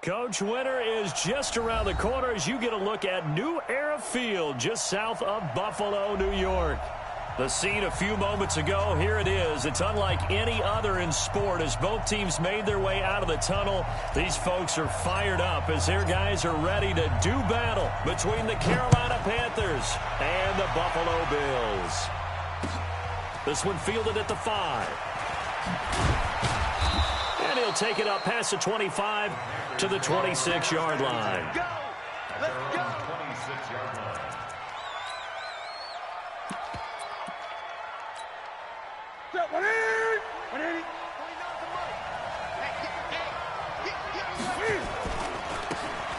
Coach, winter is just around the corner as you get a look at New Era Field just south of Buffalo, New York. The scene a few moments ago, here it is. It's unlike any other in sport as both teams made their way out of the tunnel. These folks are fired up as their guys are ready to do battle between the Carolina Panthers and the Buffalo Bills. This one fielded at the 5. And he'll take it up past the 25 to the 26-yard line. Go! Let's go! 26-yard line.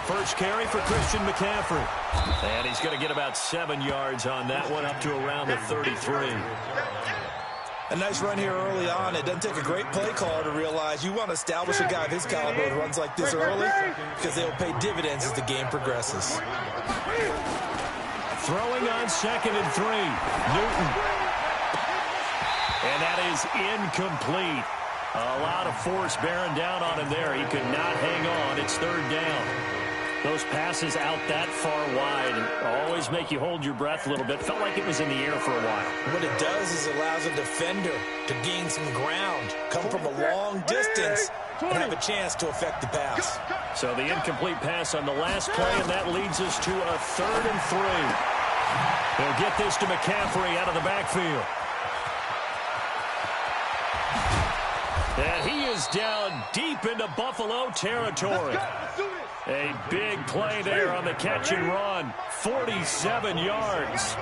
First carry for Christian McCaffrey. And he's going to get about 7 yards on that one, up to around the 33. A nice run here early on. It doesn't take a great play caller to realize you want to establish a guy of his caliber who runs like this early because they'll pay dividends as the game progresses. Throwing on 2nd and 3. Newton. And that is incomplete. A lot of force bearing down on him there. He could not hang on. It's 3rd down. Those passes out that far wide always make you hold your breath a little bit. Felt like it was in the air for a while. What it does is it allows a defender to gain some ground, come from a long distance, and have a chance to affect the pass. So the incomplete pass on the last play, and that leads us to a 3rd and 3. They'll get this to McCaffrey out of the backfield. And he is down deep into Buffalo territory. A big play there on the catch and run. 47 yards.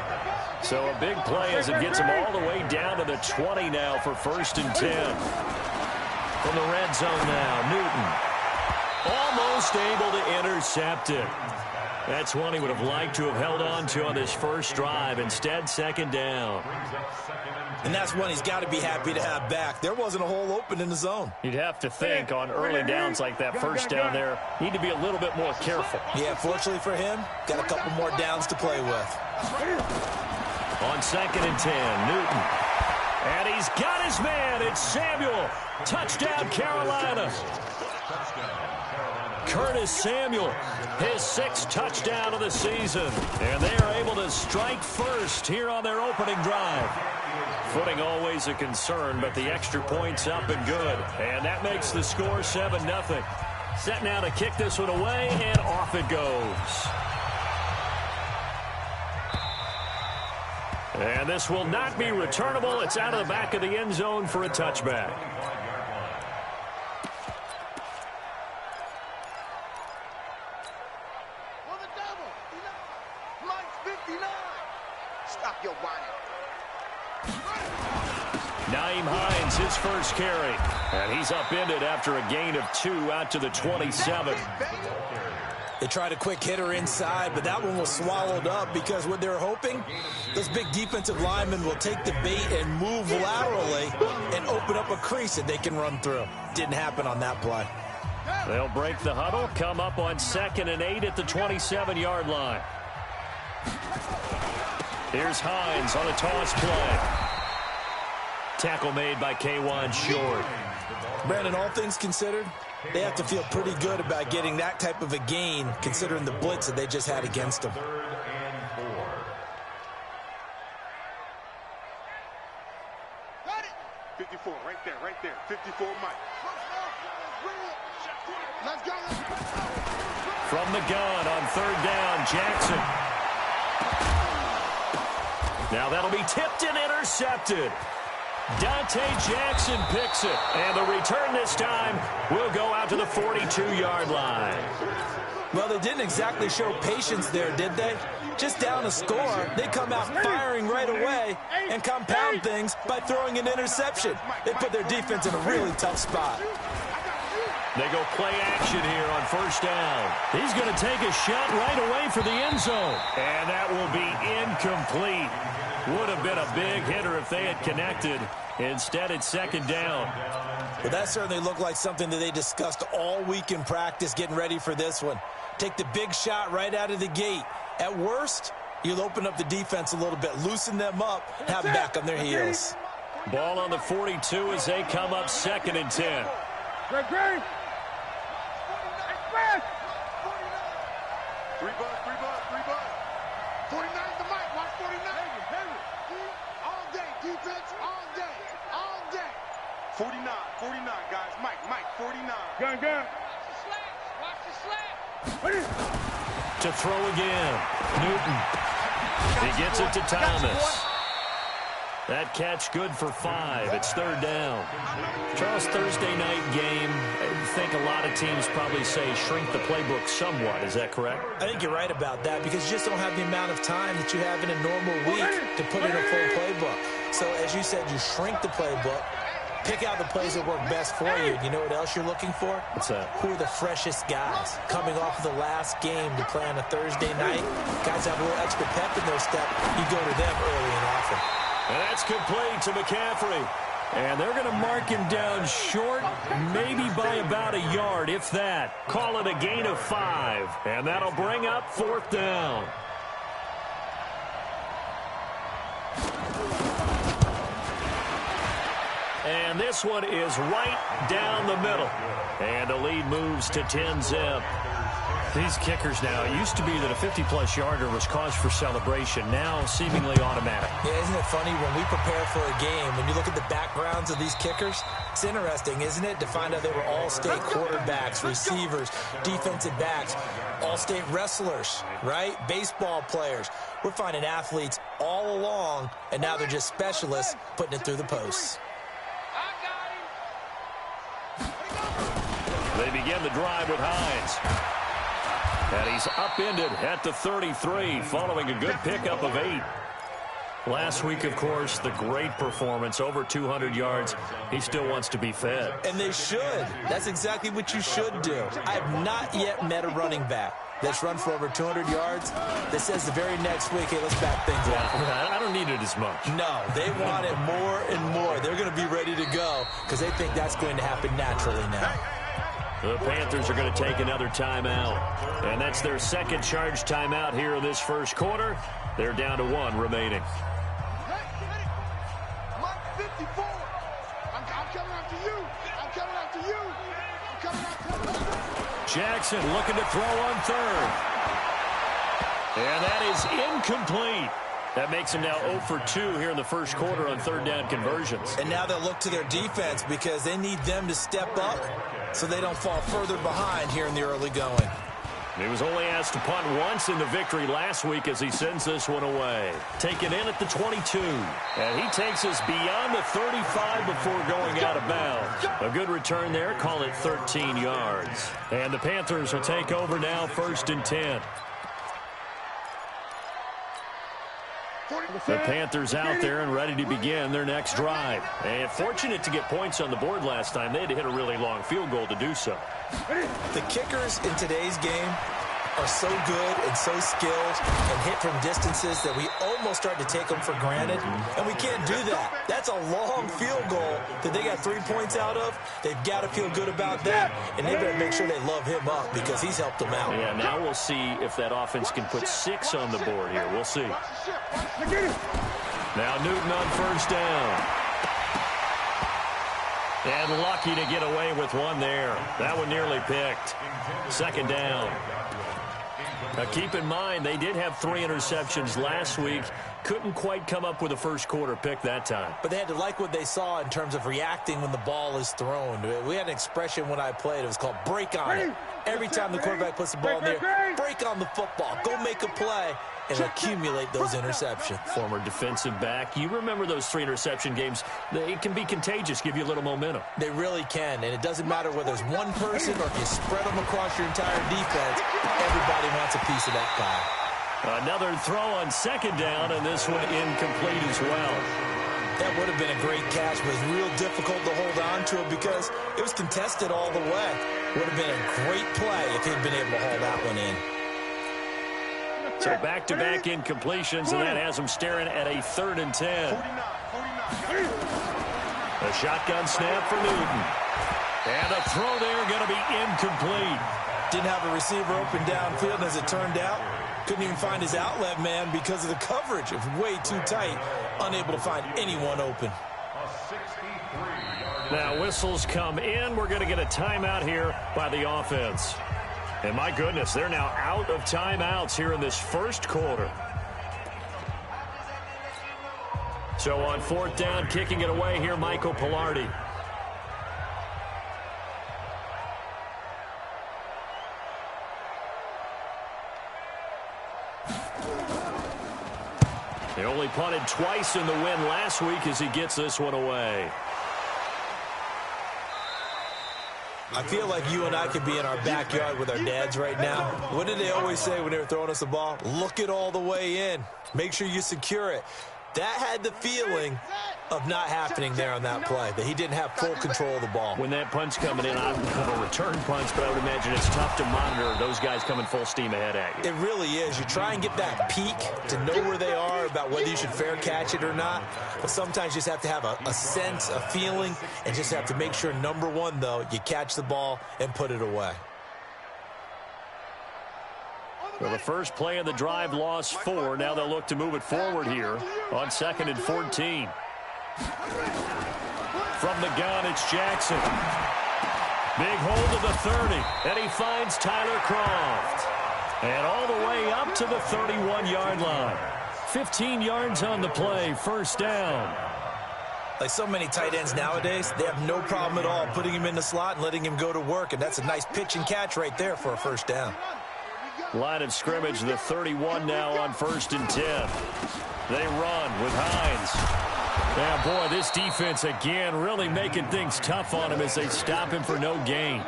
So a big play as it gets him all the way down to the 20 now for 1st and 10. From the red zone now, Newton. Almost able to intercept it. That's one he would have liked to have held on to on this first drive. Instead, 2nd down. And that's one he's got to be happy to have back. There wasn't a hole open in the zone. You'd have to think on early downs like that first down there, need to be a little bit more careful. Yeah, fortunately for him, got a couple more downs to play with. On 2nd and 10, Newton. And he's got his man. It's Samuel. Touchdown, Carolina. Curtis Samuel, his 6th touchdown of the season. And they are able to strike first here on their opening drive. Footing always a concern, but the extra point's up and good. And that makes the score 7-0. Set now to kick this one away, and off it goes. And this will not be returnable. It's out of the back of the end zone for a touchback. His first carry, and he's upended after a gain of 2 out to the 27. They tried a quick hitter inside, but that one was swallowed up because what they're hoping, those big defensive linemen will take the bait and move laterally and open up a crease that they can run through. Didn't happen on that play. They'll break the huddle, come up on 2nd and 8 at the 27-yard line. Here's Hines on a toss play. Tackle made by K1 short. Brandon, all things considered, they have to feel pretty good about getting that type of a gain considering the blitz that they just had against them. 3rd and 4. Got it. 54, right there. 54, Mike. Let's go. From the gun on 3rd down, Jackson. Now that'll be tipped and intercepted. Dante Jackson picks it, and the return this time will go out to the 42-yard line. Well, they didn't exactly show patience there, did they? Just down a score, they come out firing right away and compound things by throwing an interception. They put their defense in a really tough spot. They go play action here on 1st down. He's going to take a shot right away for the end zone, and that will be incomplete. Would have been a big hitter if they had connected. Instead, it's 2nd down. But that certainly looked like something that they discussed all week in practice getting ready for this one. Take the big shot right out of the gate. At worst, you'll open up the defense a little bit, loosen them up, have them back on their heels. Ball on the 42 as they come up 2nd and 10. Defense all day. All day. 49, guys. Mike, 49. Gun. Watch the slap. To throw again. Newton. He gets it to Thomas. That catch good for 5. It's third down. Charles, Thursday night game, I think a lot of teams probably say shrink the playbook somewhat. Is that correct? I think you're right about that because you just don't have the amount of time that you have in a normal week to put in a full playbook. So as you said, you shrink the playbook, pick out the plays that work best for you. You know what else you're looking for? What's that? Who are the freshest guys coming off of the last game to play on a Thursday night? Guys have a little extra pep in their step. You go to them early and often. And that's complete to McCaffrey. And they're going to mark him down short, maybe by about a yard, if that. Call it a gain of 5. And that'll bring up fourth down. And this one is right down the middle. And the lead moves to 10-zip. These kickers now, it used to be that a 50-plus yarder was cause for celebration. Now seemingly automatic. Yeah, isn't it funny when we prepare for a game, when you look at the backgrounds of these kickers, it's interesting, isn't it, to find out they were all-state quarterbacks, receivers, defensive backs, all-state wrestlers, right? Baseball players. We're finding athletes all along, and now they're just specialists putting it through the posts. They begin the drive with Hines. And he's upended at the 33, following a good pickup of 8. Last week, of course, the great performance, over 200 yards. He still wants to be fed. And they should. That's exactly what you should do. I have not yet met a running back that's run for over 200 yards that says the very next week, hey, let's back things up. I don't need it as much. No, they want it more and more. They're going to be ready to go because they think that's going to happen naturally now. The Panthers are going to take another timeout. And that's their second charge timeout here in this first quarter. They're down to 1 remaining. Mike 54. I'm coming after you. I'm coming after you. I'm coming after you. Jackson looking to throw on third. And that is incomplete. That makes him now 0 for 2 here in the first quarter on third down conversions. And now they'll look to their defense because they need them to step up so they don't fall further behind here in the early going. He was only asked to punt once in the victory last week as he sends this one away. Taken in at the 22. And he takes us beyond the 35 before going out of bounds. A good return there. Call it 13 yards. And the Panthers will take over now, 1st and 10. The Panthers out there and ready to begin their next drive. And fortunate to get points on the board last time. They had to hit a really long field goal to do so. The kickers in today's game are so good and so skilled and hit from distances that we almost start to take them for granted, and we can't do that. That's a long field goal that they got 3 points out of. They've got to feel good about that, and they better make sure they love him up because he's helped them out. Yeah, now we'll see if that offense can put 6 on the board here. We'll see. Now Newton on first down. And lucky to get away with one there. That one nearly picked. Second down. Now keep in mind, they did have 3 interceptions last week. Couldn't quite come up with a first quarter pick that time. But they had to like what they saw in terms of reacting when the ball is thrown. We had an expression when I played. It was called break on it. Every time the quarterback puts the ball in there, break on the football. Go make a play and accumulate those interceptions. Former defensive back. You remember those 3 interception games. It can be contagious, give you a little momentum. They really can, and it doesn't matter whether it's one person or if you spread them across your entire defense. Everybody wants a piece of that pie. Another throw on second down, and this one incomplete as well. That would have been a great catch, but it was real difficult to hold on to it because it was contested all the way. Would have been a great play if he'd been able to haul that one in. So back-to-back incompletions, and that has them staring at a 3rd and 10. A shotgun snap for Newton. And a throw there going to be incomplete. Didn't have a receiver open downfield, and as it turned out, couldn't even find his outlet man because of the coverage. It was way too tight, unable to find anyone open. Now whistles come in. We're going to get a timeout here by the offense. And my goodness, they're now out of timeouts here in this first quarter. So on 4th down, kicking it away here, Michael Pilardi. He only punted twice in the win last week as he gets this one away. I feel like you and I could be in our backyard with our dads right now. What did they always say when they were throwing us the ball? Look it all the way in. Make sure you secure it. That had the feeling of not happening there on that play, that he didn't have full control of the ball. When that punch coming in, I would call a return punch, but I would imagine it's tough to monitor those guys coming full steam ahead at you. It really is. You try and get that peek to know where they are about whether you should fair catch it or not, but sometimes you just have to have a sense, a feeling, and just have to make sure, number one, though, you catch the ball and put it away. Well, the first play of the drive lost 4. Now they'll look to move it forward here on 2nd and 14. From the gun, it's Jackson. Big hold of the 30, and he finds Tyler Croft. And all the way up to the 31-yard line. 15 yards on the play, 1st down. Like so many tight ends nowadays, they have no problem at all putting him in the slot and letting him go to work, and that's a nice pitch and catch right there for a 1st down. Line of scrimmage, the 31 now on 1st and 10. They run with Hines. Yeah, boy, this defense again really making things tough on him as they stop him for no gain.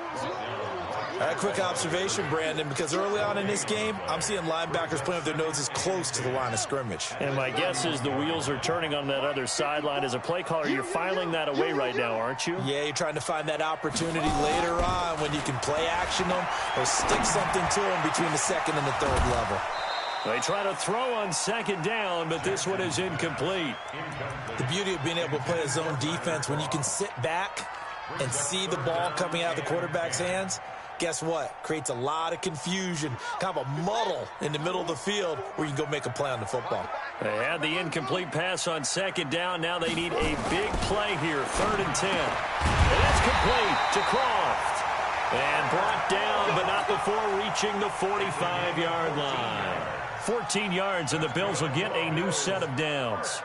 A quick observation, Brandon, because early on in this game, I'm seeing linebackers playing with their noses close to the line of scrimmage. And my guess is the wheels are turning on that other sideline. As a play caller, you're filing that away right now, aren't you? Yeah, you're trying to find that opportunity later on when you can play action them or stick something to them between the 2nd and the 3rd level. They try to throw on 2nd down, but this one is incomplete. The beauty of being able to play a zone defense, when you can sit back and see the ball coming out of the quarterback's hands, guess what? Creates a lot of confusion, kind of a muddle in the middle of the field where you can go make a play on the football. They had the incomplete pass on 2nd down. Now they need a big play here, 3rd and 10. And that's complete to Croft. And brought down, but not before reaching the 45-yard line. 14 yards, and the Bills will get a new set of downs.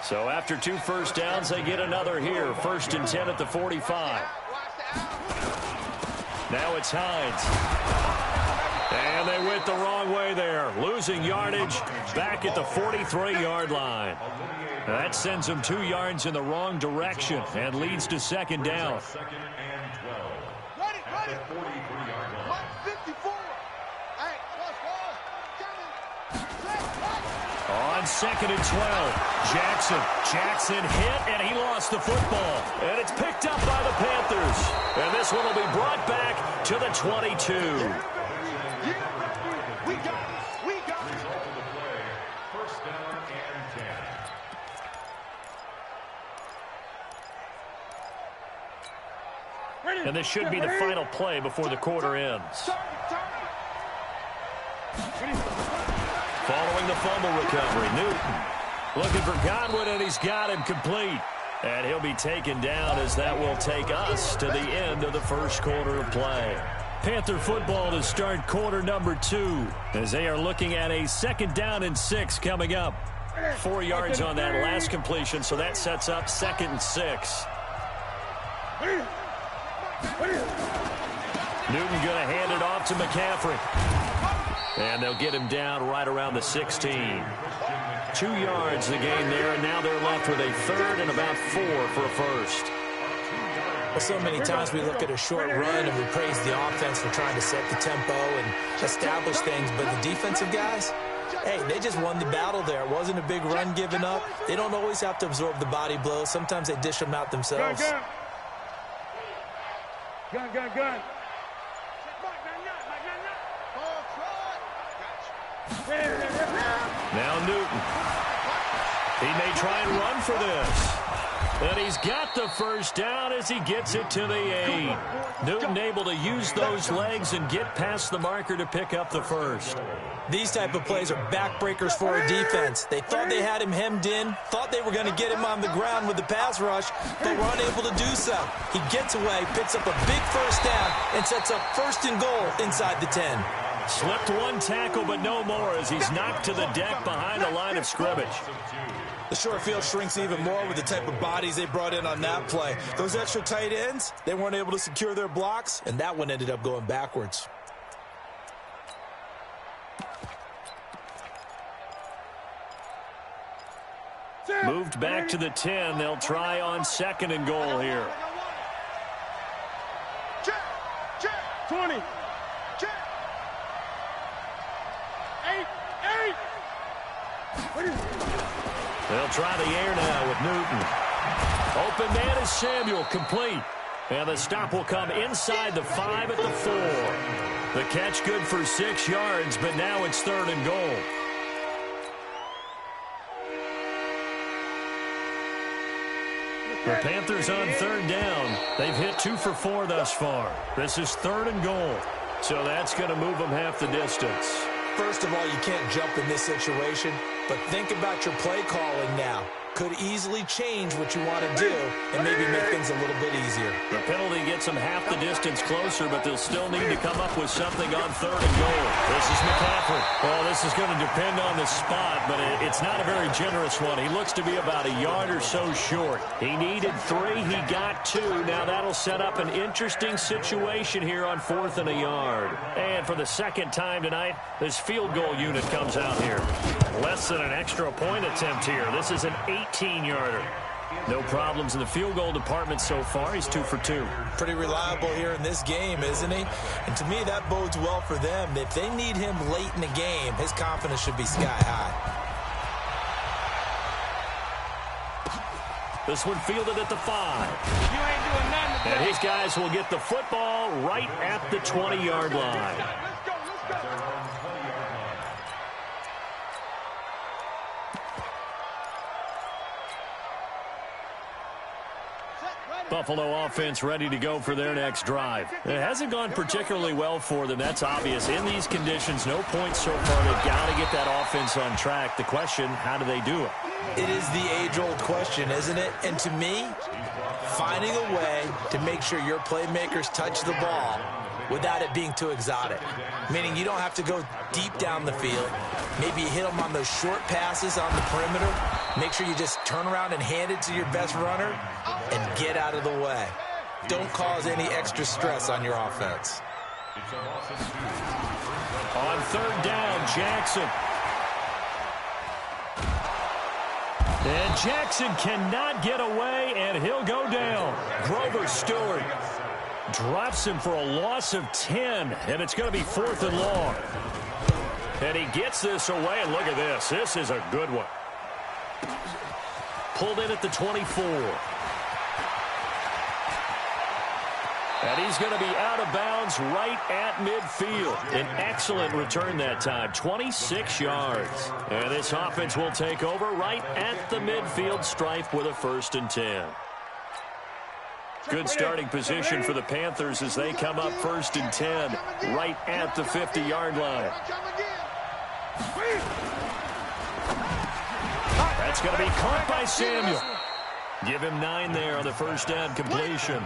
So after 2 1st downs, they get another here. 1st and 10 at the 45. Now it's Hines. And they went the wrong way there. Losing yardage back at the 43-yard line. That sends them 2 yards in the wrong direction and leads to 2nd down. On 2nd and 12, Jackson hit, and he lost the football. And it's picked up by the Panthers. And this one will be brought back to the 22. We got it. We got it. Result of the play, 1st down and 10. And this should be the final play before the quarter ends. Following the fumble recovery, Newton looking for Godwin, and he's got him complete. And he'll be taken down as that will take us to the end of the 1st quarter of play. Panther football to start quarter number 2 as they are looking at a 2nd down and 6 coming up. 4 yards on that last completion, so that sets up 2nd and 6. Newton going to hand it off to McCaffrey. And they'll get him down right around the 16. 2 yards the gain there, and now they're left with a 3rd and about 4 for a 1st. Well, so many times we look at a short run and we praise the offense for trying to set the tempo and establish things, but the defensive guys, hey, they just won the battle there. It wasn't a big run given up. They don't always have to absorb the body blows. Sometimes they dish them out themselves. Gun. Now Newton. He may try and run for this. And he's got the 1st down as he gets it to the 8. Newton able to use those legs and get past the marker to pick up the 1st. These type of plays are backbreakers for a defense. They thought they had him hemmed in, thought they were going to get him on the ground with the pass rush, but were unable to do so. He gets away, picks up a big 1st down, and sets up 1st and goal inside the 10. Slipped one tackle, but no more as he's knocked to the deck behind the line of scrimmage. The short field shrinks even more with the type of bodies they brought in on that play. Those extra tight ends, they weren't able to secure their blocks, and that one ended up going backwards. Moved back to the 10. They'll try on 2nd and goal here. Check. 20. Check. 8. They'll try the air now with Newton. Open man is Samuel, complete. And the stop will come inside the 5 at the 4. The catch good for 6 yards, but now it's 3rd and goal. The Panthers on 3rd down. They've hit 2 for 4 thus far. This is 3rd and goal. So that's going to move them half the distance. First of all, you can't jump in this situation, but think about your play calling now. Could easily change what you want to do and maybe make things a little bit easier. The penalty gets them half the distance closer, but they'll still need to come up with something on 3rd and goal. This is McCaffrey. Well, this is going to depend on the spot, but it's not a very generous one. He looks to be about a yard or so short. He needed 3. He got 2. Now that'll set up an interesting situation here on 4th and a yard. And for the 2nd time tonight, this field goal unit comes out here. Less than an extra point attempt here. This is an 18-yarder. No problems in the field goal department so far. He's 2 for 2. Pretty reliable here in this game, isn't he? And to me, that bodes well for them. If they need him late in the game, his confidence should be sky high. This one fielded at the 5. You ain't doing nothing today. And his guys will get the football right at the 20-yard line. Buffalo offense ready to go for their next drive. It hasn't gone particularly well for them. That's obvious. In these conditions, no points so far. They've got to get that offense on track. The question, how do they do it? It is the age-old question, isn't it? And to me, finding a way to make sure your playmakers touch the ball without it being too exotic. Meaning you don't have to go deep down the field. Maybe you hit them on those short passes on the perimeter. Make sure you just turn around and hand it to your best runner and get out of the way. Don't cause any extra stress on your offense. On 3rd down, Jackson. And Jackson cannot get away, and he'll go down. Grover Stewart drops him for a loss of 10, and it's going to be 4th and long. And he gets this away, and look at this. This is a good one. Pulled in at the 24. And he's going to be out of bounds right at midfield. An excellent return that time, 26 yards. And this offense will take over right at the midfield stripe with a 1st and 10. Good starting position for the Panthers as they come up 1st and 10 right at the 50-yard line. That's going to be caught by Samuel. Give him 9 there on the 1st down completion.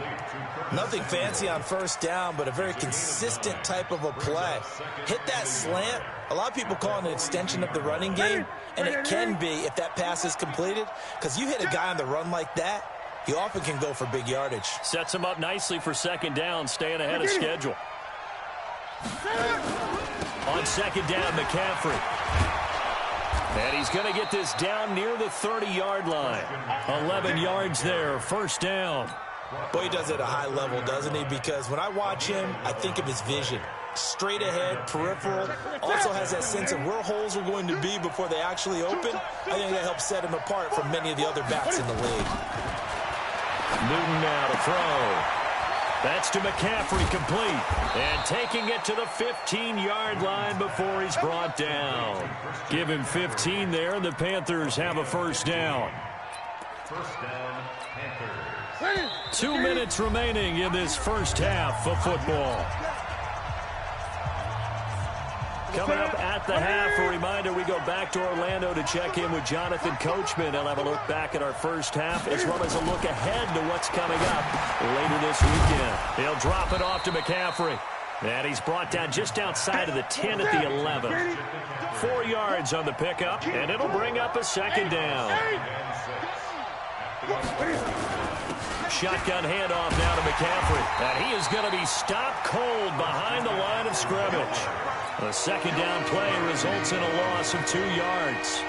Nothing fancy on 1st down, but a very consistent type of a play. Hit that slant. A lot of people call it an extension of the running game, and it can be if that pass is completed, because you hit a guy on the run like that, he often can go for big yardage. Sets him up nicely for 2nd down, staying ahead of schedule. On 2nd down, McCaffrey. And he's going to get this down near the 30-yard line. 11 yards there, 1st down. Boy, he does it at a high level, doesn't he? Because when I watch him, I think of his vision. Straight ahead, peripheral. Also has that sense of where holes are going to be before they actually open. I think that helps set him apart from many of the other backs in the league. Newton now to throw. That's to McCaffrey, complete. And taking it to the 15-yard line before he's brought down. Give him 15 there, and the Panthers have a 1st down. 1st down, Panthers. 2 minutes remaining in this 1st half of football. Coming up at the half, a reminder, we go back to Orlando to check in with Jonathan Coachman and have a look back at our 1st half, as well as a look ahead to what's coming up later this weekend. He'll drop it off to McCaffrey. And he's brought down just outside of the 10 at the 11. 4 yards on the pickup, and it'll bring up a second down. Shotgun handoff now to McCaffrey. And he is going to be stopped cold behind the line of scrimmage. A second down play results in a loss of 2 yards.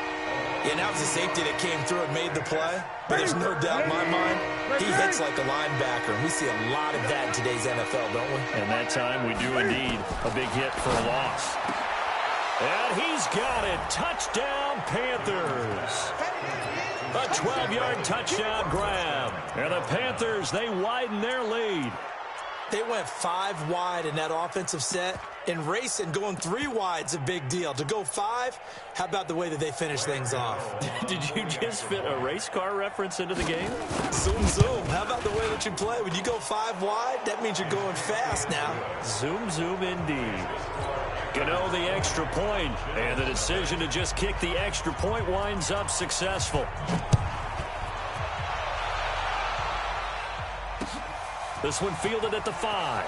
Yeah, that was a safety that came through and made the play. But there's no doubt in my mind, he hits like a linebacker. And we see a lot of that in today's NFL, don't we? And that time we do indeed a big hit for a loss. And he's got it. Touchdown, Panthers. A 12-yard touchdown grab. And the Panthers, they widen their lead. They went 5 wide in that offensive set. And racing, going 3 wide's a big deal. To go 5, how about the way that they finish things off? Did you just fit a race car reference into the game? Zoom, zoom. How about the way that you play? When you go 5 wide, that means you're going fast now. Zoom, zoom indeed. Gano the extra point, and the decision to just kick the extra point winds up successful. This one fielded at the 5.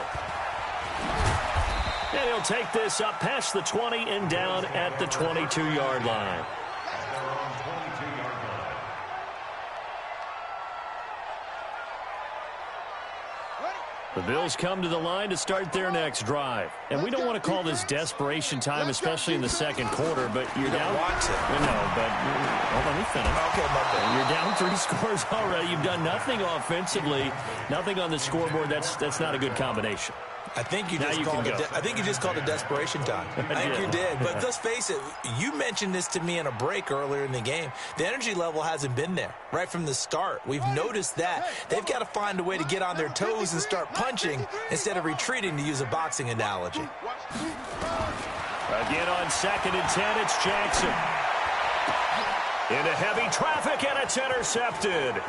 And he'll take this up past the 20 and down at the 22-yard line. The Bills come to the line to start their next drive. And we don't want to call this desperation time, especially in the second quarter, but you're down. Want to. No, but let me finish. Okay, my bad. You're down 3 scores already. You've done nothing offensively, nothing on the scoreboard. That's not a good combination. I think you just called it desperation time. I think you did. But let's face it, you mentioned this to me in a break earlier in the game. The energy level hasn't been there right from the start. We've noticed that. They've got to find a way to get on their toes and start punching instead of retreating, to use a boxing analogy. Again on 2nd and 10, it's Jackson. Into heavy traffic, and it's intercepted.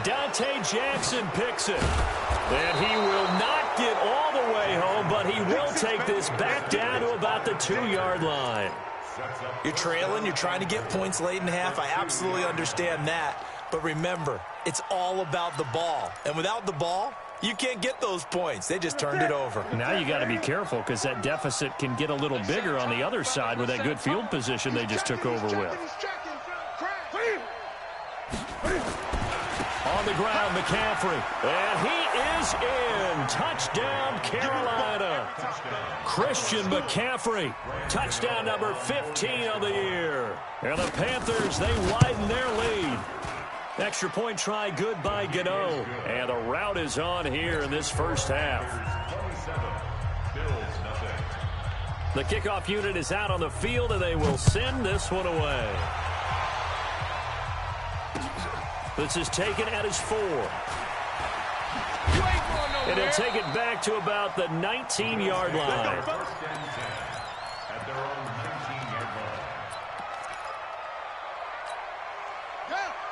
Dante Jackson picks it. And he will not get all the way home, but he will take this back down to about the 2-yard line. You're trailing. You're trying to get points late in half. I absolutely understand that. But remember, it's all about the ball. And without the ball, you can't get those points. They just turned it over. Now you got to be careful because that deficit can get a little bigger on the other side with that good field position they just took over with. On the ground, McCaffrey. And he is in. Touchdown, Carolina. Christian McCaffrey. Touchdown number 15 of the year. And the Panthers, they widen their lead. Extra point try good by Gano. And the route is on here in this first half. The kickoff unit is out on the field, and they will send this one away. This is taken at his 4. And he'll take it back to about the 19-yard line.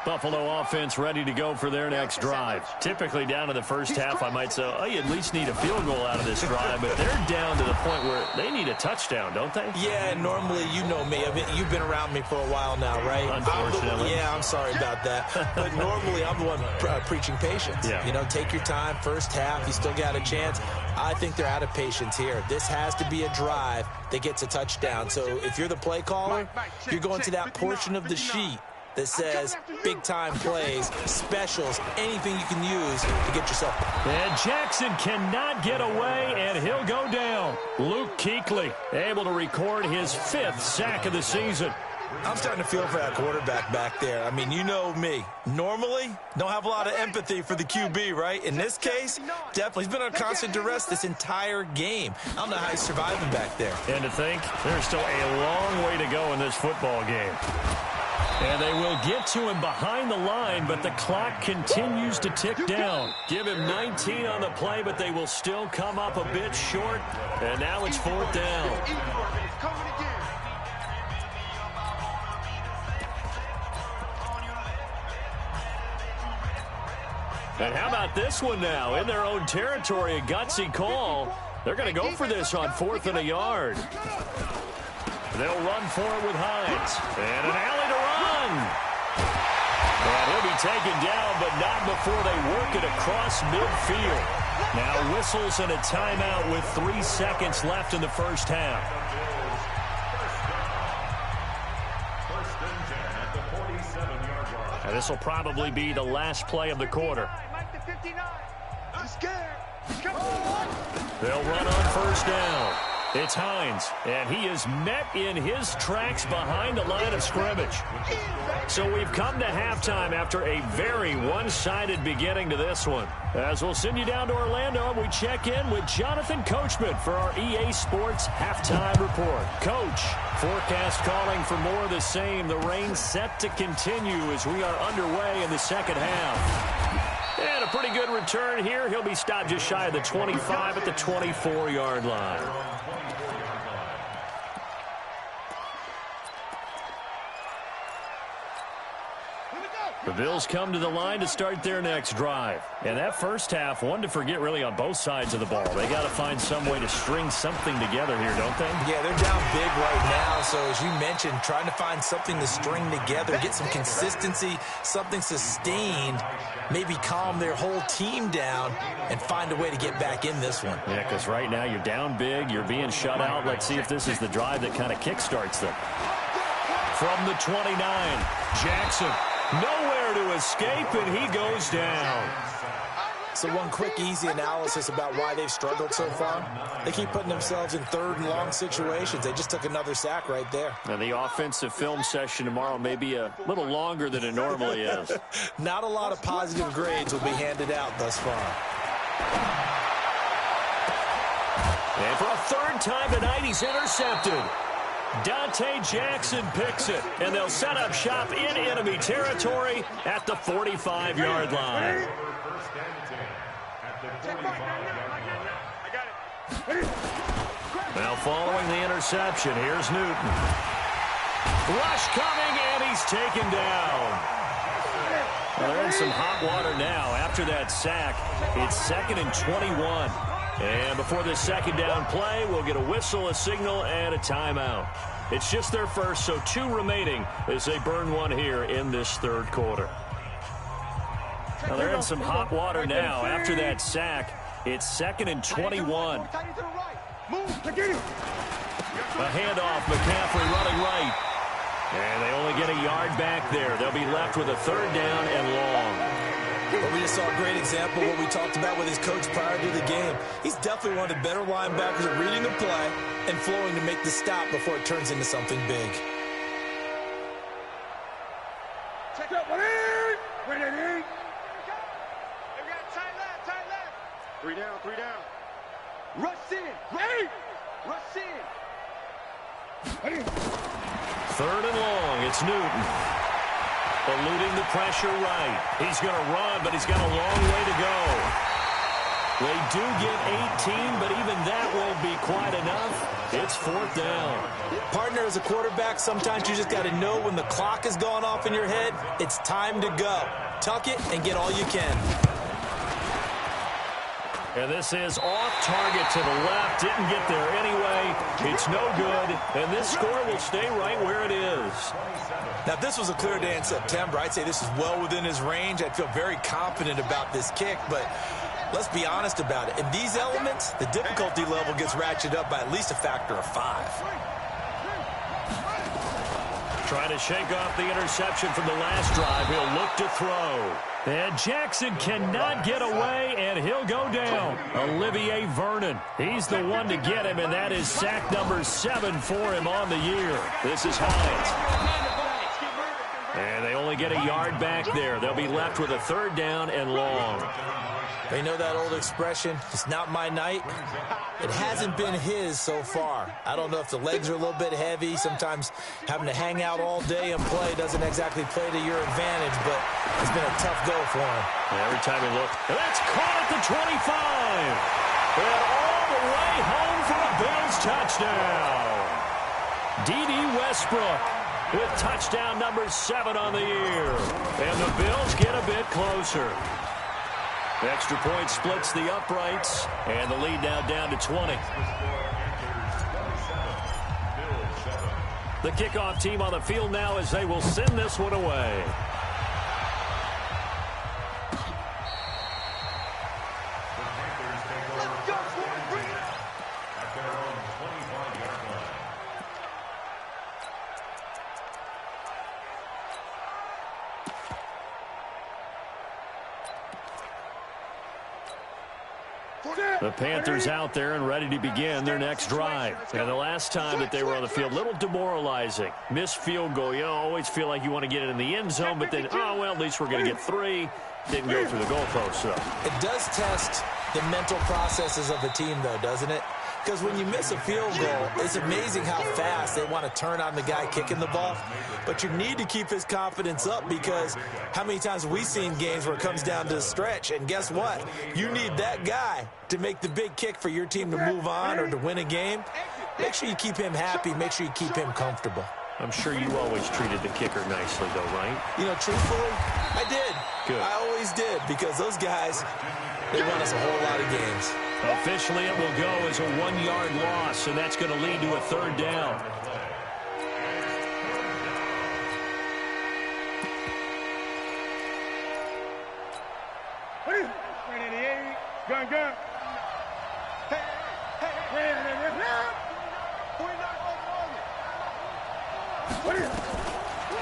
Buffalo offense ready to go for their next drive. Typically down to the first half, I might say, oh, you at least need a field goal out of this drive, but they're down to the point where they need a touchdown, don't they? Yeah, normally, you know me. I mean, you've been around me for a while now, right? Unfortunately. I'm sorry about that. But normally, I'm the one preaching patience. Yeah. You know, take your time, first half, you still got a chance. I think they're out of patience here. This has to be a drive that gets a touchdown. So if you're the play caller, you're going to that portion of the sheet that says big-time plays, specials, anything you can use to get yourself. And Jackson cannot get away, and he'll go down. Luke Kuechly able to record his 5th sack of the season. I'm starting to feel for that quarterback back there. I mean, you know me. Normally, don't have a lot of empathy for the QB, right? In this case, definitely. He's been on constant duress this entire game. I don't know how he's surviving back there. And to think, there's still a long way to go in this football game. And they will get to him behind the line, but the clock continues to tick down. Give him 19 on the play, but they will still come up a bit short. And now it's 4th down. And how about this one now? In their own territory, a gutsy call. They're going to go for this on 4th and a yard. They'll run for it with Hines. And an alley to run. And he'll be taken down, but not before they work it across midfield. Now whistles and a timeout with 3 seconds left in the first half. And this will probably be the last play of the quarter. They'll run on first down. It's Hines, and he is met in his tracks behind the line of scrimmage. So we've come to halftime after a very one-sided beginning to this one. As we'll send you down to Orlando, we check in with Jonathan Coachman for our EA Sports Halftime Report. Coach, forecast calling for more of the same. The rain set to continue as we are underway in the second half. And a pretty good return here. He'll be stopped just shy of the 25 at the 24-yard line. The Bills come to the line to start their next drive. And that first half, one to forget really on both sides of the ball. They got to find some way to string something together here, don't they? Yeah, they're down big right now. So as you mentioned, trying to find something to string together, get some consistency, something sustained, maybe calm their whole team down and find a way to get back in this one. Yeah, because right now you're down big, you're being shut out. Let's see if this is the drive that kind of kickstarts them. From the 29, Jackson. Nowhere to escape, and he goes down. So one quick, easy analysis about why they've struggled so far. They keep putting themselves in third and long situations. They just took another sack right there. And the offensive film session tomorrow may be a little longer than it normally is. Not a lot of positive grades will be handed out thus far. And for a third time tonight, he's intercepted. Dante Jackson picks it, and they'll set up shop in enemy territory at the 45-yard line. Now following the interception, here's Newton. Rush coming, and he's taken down. Well, they're in some hot water now. After that sack, it's 2nd and 21. And before this second down play, we'll get a whistle, a signal, and a timeout. It's just their first, so 2 remaining as they burn one here in this third quarter. Now they're in some hot water now. After that sack, it's 2nd and 21. A handoff, McCaffrey running right. And they only get a yard back there. They'll be left with a third down and long. Well, we just saw a great example of what we talked about with his coach prior to the game. He's definitely one of the better linebackers at reading the play and flowing to make the stop before it turns into something big. Check up, Wait. 3 down, 3 down. Rush in. Wait. Rush in. 3rd and long. It's Newton. Eluding the pressure right. He's going to run, but he's got a long way to go. They do get 18, but even that won't be quite enough. It's 4th down. Partner, as a quarterback, sometimes you just got to know when the clock has gone off in your head, it's time to go. Tuck it and get all you can. And this is off target to the left. Didn't get there anyway. It's no good. And this score will stay right where it is. Now, if this was a clear day in September, I'd say this is well within his range. I'd feel very confident about this kick, but let's be honest about it. In these elements, the difficulty level gets ratcheted up by at least a factor of 5. Trying to shake off the interception from the last drive. He'll look to throw. And Jackson cannot get away, and he'll go down. Olivier Vernon. He's the one to get him, and that is sack number 7 for him on the year. This is Hines. And they only get a yard back there. They'll be left with a third down and long. They know that old expression, it's not my night. It hasn't been his so far. I don't know if the legs are a little bit heavy. Sometimes having to hang out all day and play doesn't exactly play to your advantage, but it's been a tough go for him. Every time he looks, and that's caught at the 25. And all the way home for a Bills touchdown. D.D. Westbrook with touchdown number 7 on the year. And the Bills get a bit closer. The extra point splits the uprights, and the lead now down to 20. The kickoff team on the field now as they will send this one away. The Panthers out there and ready to begin their next drive. And the last time that they were on the field, a little demoralizing. Missed field goal. You always feel like you want to get it in the end zone, but then, oh, well, at least we're going to get 3. Didn't go through the goalpost, so. It does test the mental processes of the team, though, doesn't it? Because when you miss a field goal, it's amazing how fast they want to turn on the guy kicking the ball. But you need to keep his confidence up, because how many times have we seen games where it comes down to the stretch? And guess what? You need that guy to make the big kick for your team to move on or to win a game. Make sure you keep him happy. Make sure you keep him comfortable. I'm sure you always treated the kicker nicely, though, right? You know, truthfully, I did. Good. I always did, because those guys, they won us a whole lot of games. Officially, it will go as a 1-yard loss, and that's going to lead to a 3rd down. Gun.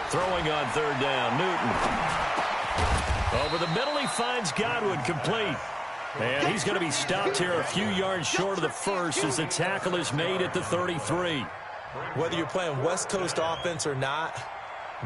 Throwing on 3rd down, Newton. Over the middle, he finds Godwin, complete. And he's going to be stopped here a few yards short of the first as the tackle is made at the 33. Whether you're playing West Coast offense or not,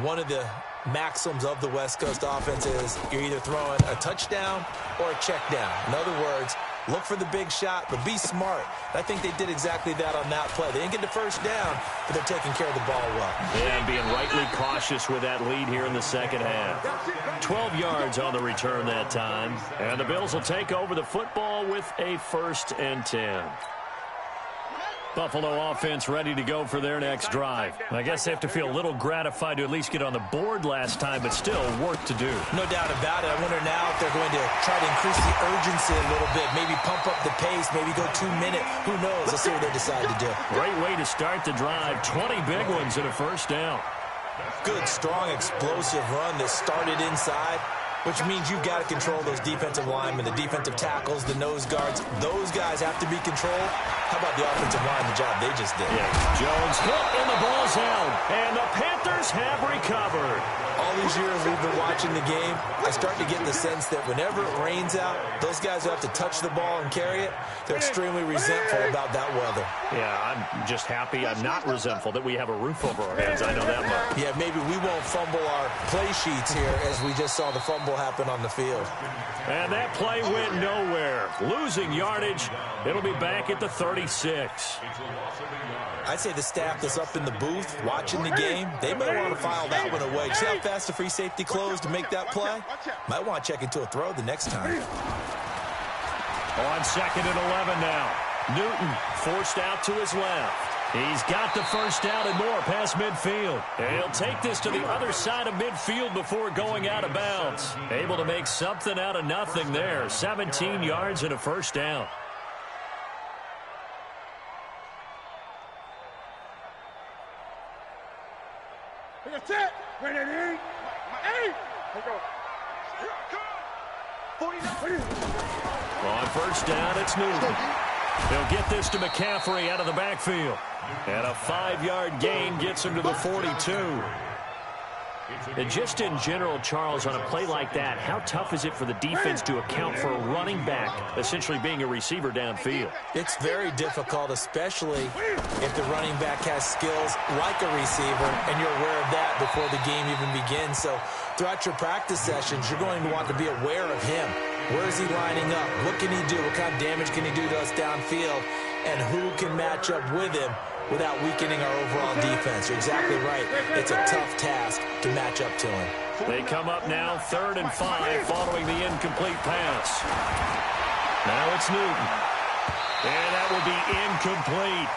one of the maxims of the West Coast offense is you're either throwing a touchdown or a check down. In other words, look for the big shot, but be smart. I think they did exactly that on that play. They didn't get the first down, but they're taking care of the ball well. Yeah, and being rightly cautious with that lead here in the second half. 12 yards on the return that time. And the Bills will take over the football with a 1st and 10. Buffalo offense ready to go for their next drive. I guess they have to feel a little gratified to at least get on the board last time, but still work to do. No doubt about it. I wonder now if they're going to try to increase the urgency a little bit, maybe pump up the pace, maybe go 2-minute. Who knows? Let's see what they decide to do. Great way to start the drive. 20 big ones and a 1st down. Good, strong, explosive run that started inside, which means you've got to control those defensive linemen, the defensive tackles, the nose guards. Those guys have to be controlled. How about the offensive line, the job they just did? Yeah. Jones hit and the ball's out. And the Panthers have recovered. All these years we've been watching the game, I start to get the sense that whenever it rains out, those guys who have to touch the ball and carry it, they're extremely resentful about that weather. Yeah, I'm just happy I'm not resentful that we have a roof over our heads. I know that much. Yeah, maybe we won't fumble our play sheets here as we just saw the fumble happen on the field. And that play went nowhere. Losing yardage. It'll be back at the 36. I'd say the staff that's up in the booth watching the game, they may want to file that one away. See how fast the free safety closed to make that play? Might want to check into a throw the next time. On 2nd and 11 now. Newton forced out to his left. He's got the 1st down and more past midfield. And he'll take this to the other side of midfield before going out of bounds. Able to make something out of nothing there. 17 yards and a 1st down. That's it. Ready, 8. Here go. On 1st down, it's Newton. They'll get this to McCaffrey out of the backfield. And a 5-yard gain gets him to the 42. And just in general, Charles, on a play like that, how tough is it for the defense to account for a running back essentially being a receiver downfield? It's very difficult, especially if the running back has skills like a receiver, and you're aware of that before the game even begins. So throughout your practice sessions, you're going to want to be aware of him. Where is he lining up? What can he do? What kind of damage can he do to us downfield? And who can match up with him without weakening our overall defense? You're exactly right. It's a tough task to match up to him. They come up now 3rd and 5 following the incomplete pass. Now it's Newton. And that will be incomplete.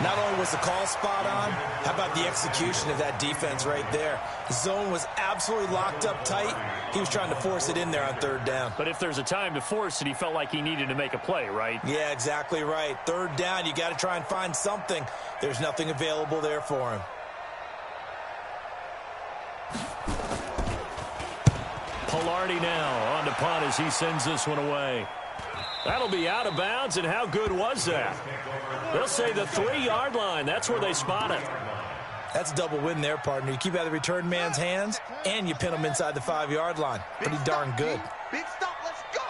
Not only was the call spot on, how about the execution of that defense right there? The zone was absolutely locked up tight. He was trying to force it in there on 3rd down. But if there's a time to force it, he felt like he needed to make a play, right? Yeah, exactly right. 3rd down, you got to try and find something. There's nothing available there for him. Pilardi now on the punt as he sends this one away. That'll be out of bounds, and how good was that? They'll say the 3-yard line. That's where they spot it. That's a double win there, partner. You keep out of the return man's hands, and you pin him inside the 5-yard line. Pretty darn good. Big stop. Let's go.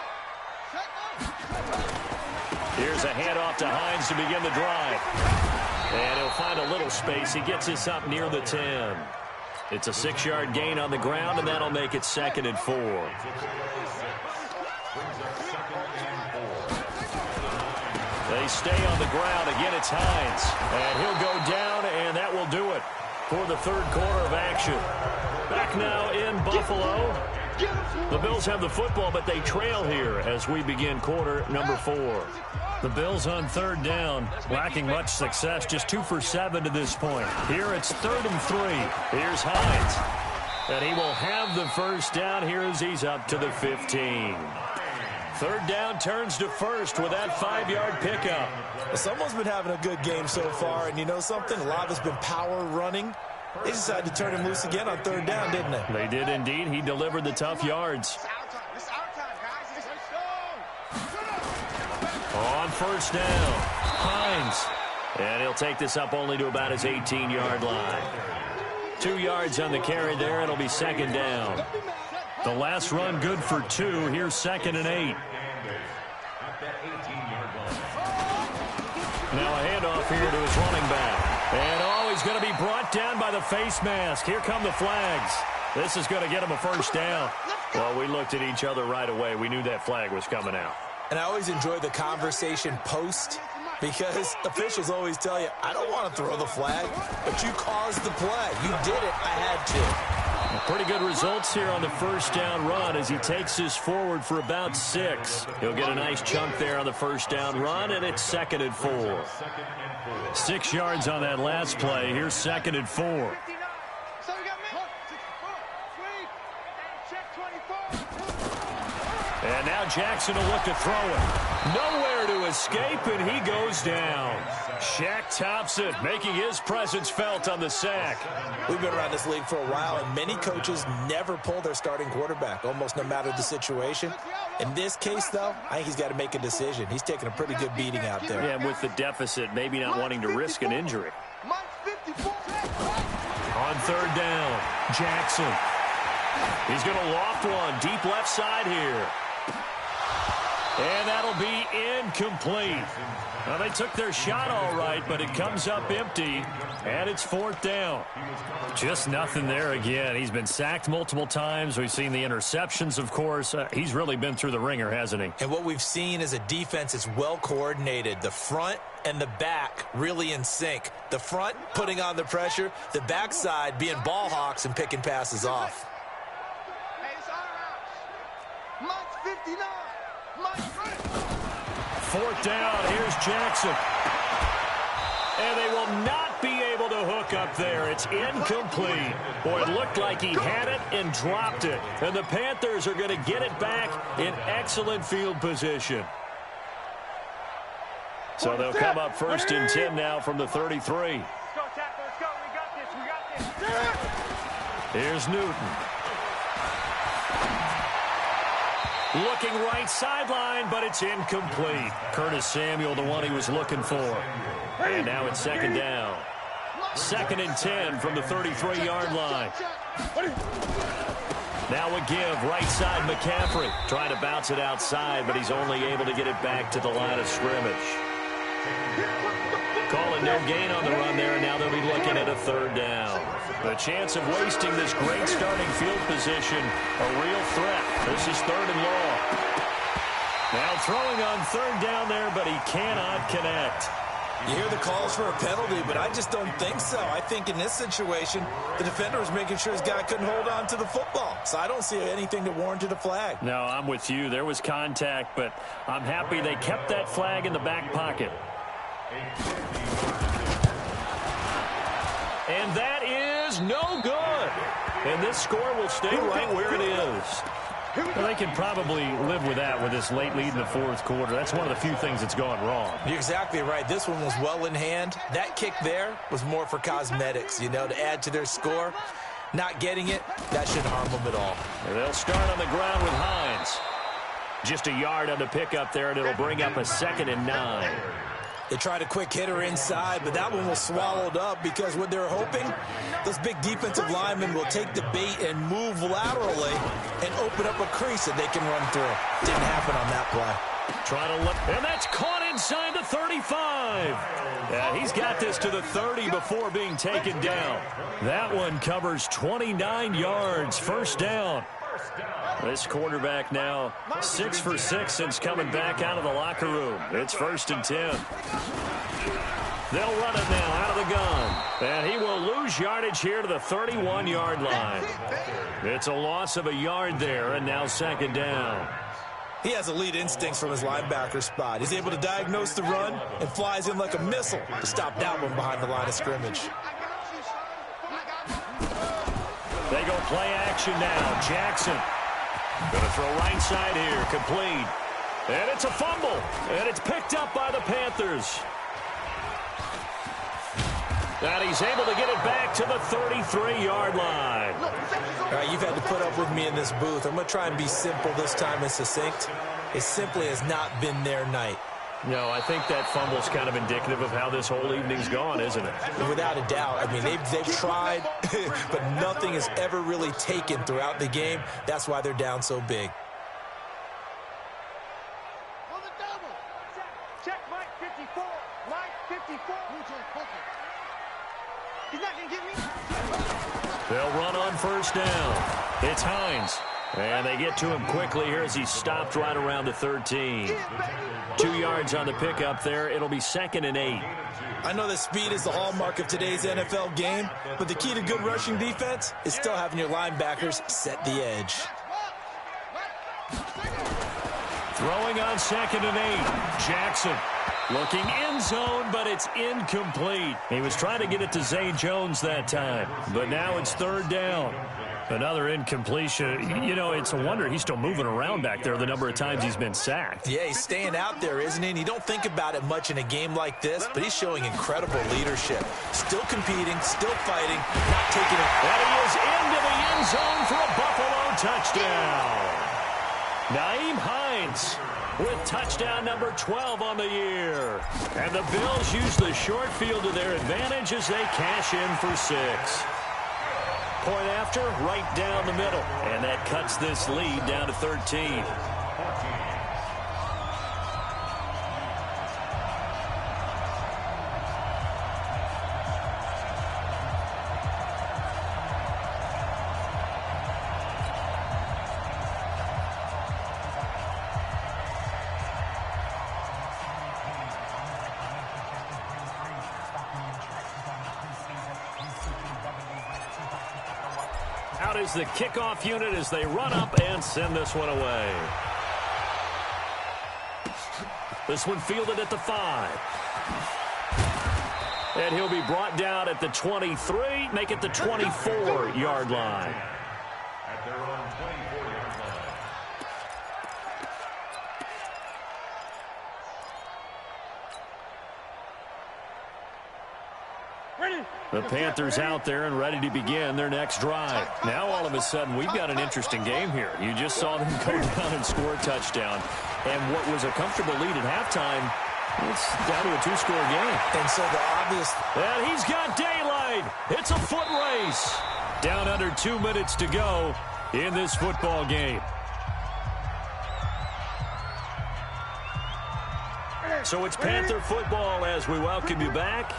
Here's a handoff to Hines to begin the drive. And he'll find a little space. He gets us up near the 10. It's a 6-yard gain on the ground, and that'll make it 2nd and 4. They stay on the ground. Again, it's Hines. And he'll go down, and that will do it for the third quarter of action. Back now in Buffalo. The Bills have the football, but they trail here as we begin quarter number 4. The Bills on 3rd down, lacking much success, just 2 for 7 to this point. Here it's 3rd and 3. Here's Hines. And he will have the first down here as he's up to the 15. 3rd down turns to 1st with that 5-yard pickup. Well, someone's been having a good game so far, and you know something? A lot of it's been power running. They decided to turn him loose again on 3rd down, didn't they? They did indeed. He delivered the tough yards. On 1st down, Hines. And he'll take this up only to about his 18-yard line. 2 yards on the carry there. It'll be 2nd down. The last run good for 2. Here's 2nd and 8. Now a handoff here to his running back. And he's going to be brought down by the face mask. Here come the flags. This is going to get him a first down. Well, we looked at each other right away. We knew that flag was coming out. And I always enjoy the conversation post because officials always tell you, I don't want to throw the flag, but you caused the play. You did it. I had to. Pretty good results here on the first down run as he takes this forward for about 6. He'll get a nice chunk there on the first down run, and it's 2nd and 4. 6 yards on that last play. Here's 2nd and 4. And now Jackson will look to throw it. Nowhere to escape, and he goes down. Shaq Thompson making his presence felt on the sack. We've been around this league for a while, and many coaches never pull their starting quarterback, almost no matter the situation. In this case, though, I think he's got to make a decision. He's taking a pretty good beating out there. Yeah, and with the deficit, maybe not wanting to risk an injury. On 3rd down, Jackson. He's going to loft one deep left side here. And that'll be incomplete. Well, they took their shot all right, but it comes up empty, and it's 4th down. Just nothing there again. He's been sacked multiple times. We've seen the interceptions, of course. He's really been through the ringer, hasn't he? And what we've seen is a defense is well coordinated. The front and the back really in sync. The front putting on the pressure, the backside being ball hawks and picking passes off. 4th down, here's Jackson. And they will not be able to hook up there. It's incomplete. Boy, it looked like he had it and dropped it. And the Panthers are going to get it back in excellent field position. So they'll come up 1st and 10 now from the 33. Let's go, tackle. Let's go. We got this. Here's Newton. Looking right sideline, but it's incomplete. Curtis Samuel, the one he was looking for. And now it's 2nd down. 2nd and 10 from the 33-yard line. Now a give, right side McCaffrey. Trying to bounce it outside, but he's only able to get it back to the line of scrimmage. Calling no gain on the run there, and now they'll be looking at a 3rd down. The chance of wasting this great starting field position, a real threat. This is 3rd and long. Now throwing on 3rd down there, but he cannot connect. You hear the calls for a penalty, but I just don't think so. I think in this situation, the defender was making sure his guy couldn't hold on to the football. So I don't see anything that warranted a flag. No, I'm with you. There was contact, but I'm happy they kept that flag in the back pocket. And that is no good. And this score will stay right where it is. Well, they can probably live with that with this late lead in the 4th quarter. That's one of the few things that's gone wrong. You're exactly right. This one was well in hand. That kick there was more for cosmetics, you know, to add to their score. Not getting it, that shouldn't harm them at all. And they'll start on the ground with Hines. Just a yard on the pickup there, and it'll bring up a 2nd and 9. They tried a quick hitter inside, but that one was swallowed up because what they're hoping, those big defensive linemen will take the bait and move laterally and open up a crease that they can run through. Didn't happen on that play. Trying to look, and that's caught inside the 35. Yeah, he's got this to the 30 before being taken down. That one covers 29 yards. First down. This quarterback now 6 for 6 since coming back out of the locker room. It's 1st and 10. They'll run it now out of the gun. And he will lose yardage here to the 31-yard line. It's a loss of a yard there, and now 2nd down. He has elite instincts from his linebacker spot. He's able to diagnose the run and flies in like a missile to stop that one behind the line of scrimmage. They go play action now. Jackson going to throw right side here. Complete. And it's a fumble. And it's picked up by the Panthers. And he's able to get it back to the 33-yard line. All right, you've had to put up with me in this booth. I'm going to try and be simple this time and succinct. It simply has not been their night. No, I think that fumble's kind of indicative of how this whole evening's gone, isn't it? Without a doubt. I mean, they've tried, but nothing has ever really taken throughout the game. That's why they're down so big. Check Mike 54. Mike 54. He's not going to get me. They'll run on 1st down. It's Hines. And they get to him quickly here as he stopped right around the 13. 2 yards on the pickup there. It'll be 2nd and 8. I know that speed is the hallmark of today's NFL game, but the key to good rushing defense is still having your linebackers set the edge. Throwing on 2nd and 8. Jackson looking end zone, but it's incomplete. He was trying to get it to Zay Jones that time, but now it's 3rd down. Another incompletion. You know, it's a wonder he's still moving around back there the number of times he's been sacked. Yeah, he's staying out there, isn't he? And you don't think about it much in a game like this, but he's showing incredible leadership. Still competing, still fighting, not taking it. And he is into the end zone for a Buffalo touchdown. Nyheim Hines with touchdown number 12 on the year. And the Bills use the short field to their advantage as they cash in for 6. Point after, right down the middle. And that cuts this lead down to 13. Out is the kickoff unit as they run up and send this one away. This one fielded at the 5. And he'll be brought down at the 23, make it the 24-yard line. At their own 24-yard line. The Panthers out there and ready to begin their next drive. Now all of a sudden we've got an interesting game here. You just saw them go down and score a touchdown. And what was a comfortable lead at halftime, it's down to a 2-score game. And so the obvious... And he's got daylight. It's a foot race. Down under 2 minutes to go in this football game. So it's Panther football as we welcome you back.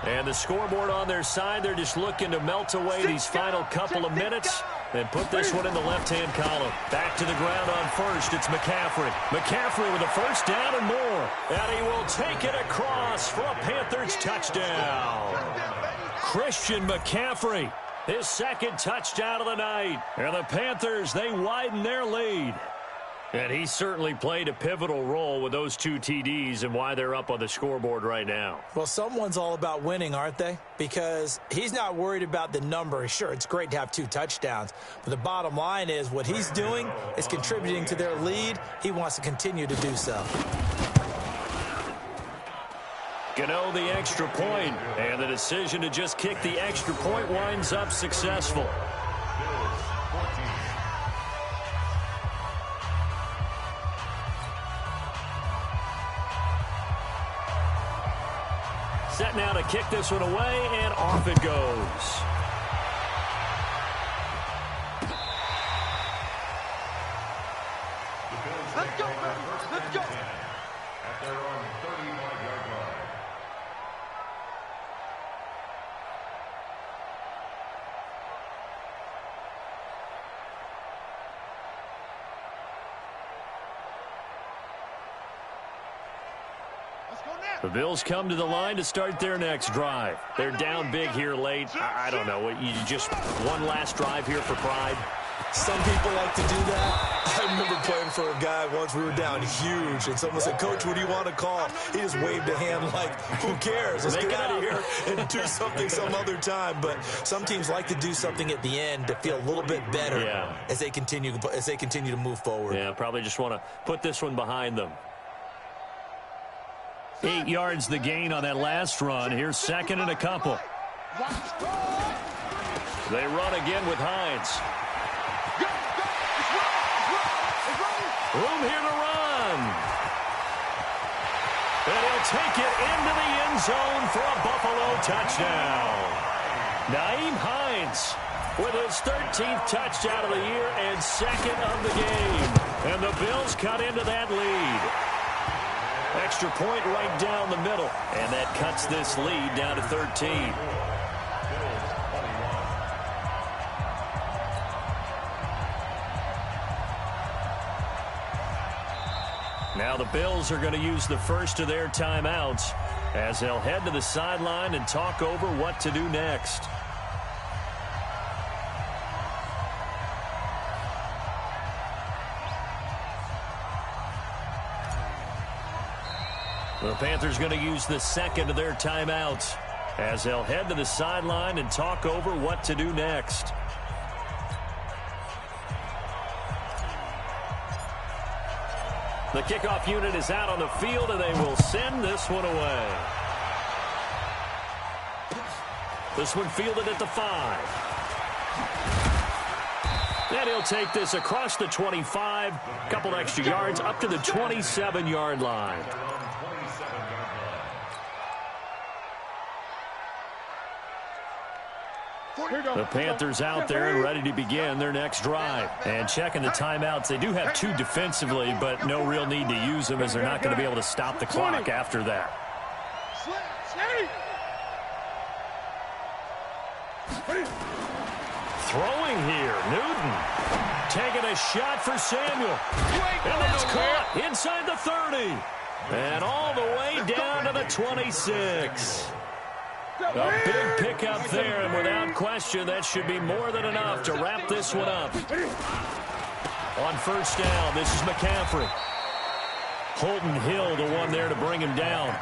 And the scoreboard on their side, they're just looking to melt away these final couple of minutes and put this one in the left-hand column. Back to the ground on 1st, it's McCaffrey. McCaffrey with a 1st down and more. And he will take it across for a Panthers touchdown. Christian McCaffrey, his 2nd touchdown of the night. And the Panthers, they widen their lead. And he certainly played a pivotal role with those 2 TDs and why they're up on the scoreboard right now. Well, someone's all about winning, aren't they? Because he's not worried about the number. Sure, it's great to have 2 touchdowns. But the bottom line is what he's doing is contributing to their lead. He wants to continue to do so. Gano the extra point, and the decision to just kick the extra point winds up successful. Set now to kick this one away, and off it goes. Let's go, baby. Let's go. at their own 35-yard line. The Bills come to the line to start their next drive. They're down big here late. I don't know. You just one last drive here for pride. Some people like to do that. I remember playing for a guy once. We were down huge, and someone said, "Coach, what do you want to call?" He just waved a hand like, "Who cares? Let's get out of here and do something some other time." But some teams like to do something at the end to feel a little bit better as they continue to move forward. Yeah, probably just want to put this one behind them. 8 yards the gain on that last run. Here's second and a couple. They run again with Hines. Room here to run. And he'll take it into the end zone for a Buffalo touchdown. Nyheim Hines with his 13th touchdown of the year and second of the game. And the Bills cut into that lead. Extra point right down the middle. And that cuts this lead down to 13. Now the Bills are going to use the first of their timeouts as they'll head to the sideline and talk over what to do next. The Panthers going to use the second of their timeouts as they'll head to the sideline and talk over what to do next. The kickoff unit is out on the field, and they will send this one away. This one fielded at the 5. And he'll take this across the 25, a couple extra yards, up to the 27-yard line. The Panthers out there and ready to begin their next drive. And checking the timeouts, they do have 2 defensively, but no real need to use them as they're not going to be able to stop the clock after that. Throwing here, Newton. Taking a shot for Samuel. And that's caught inside the 30. And all the way down to the 26. A big pickup there, and without question, that should be more than enough to wrap this one up. On first down, this is McCaffrey. Holton Hill, the one there to bring him down.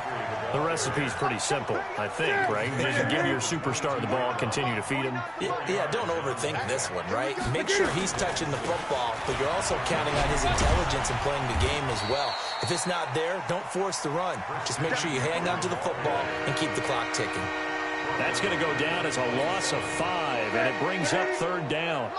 The recipe's pretty simple, I think, right? Just give your superstar the ball, continue to feed him. Yeah, don't overthink this one, right? Make sure he's touching the football, but you're also counting on his intelligence and playing the game as well. If it's not there, don't force the run. Just make sure you hang on to the football and keep the clock ticking. That's going to go down as a loss of 5, and it brings up third down.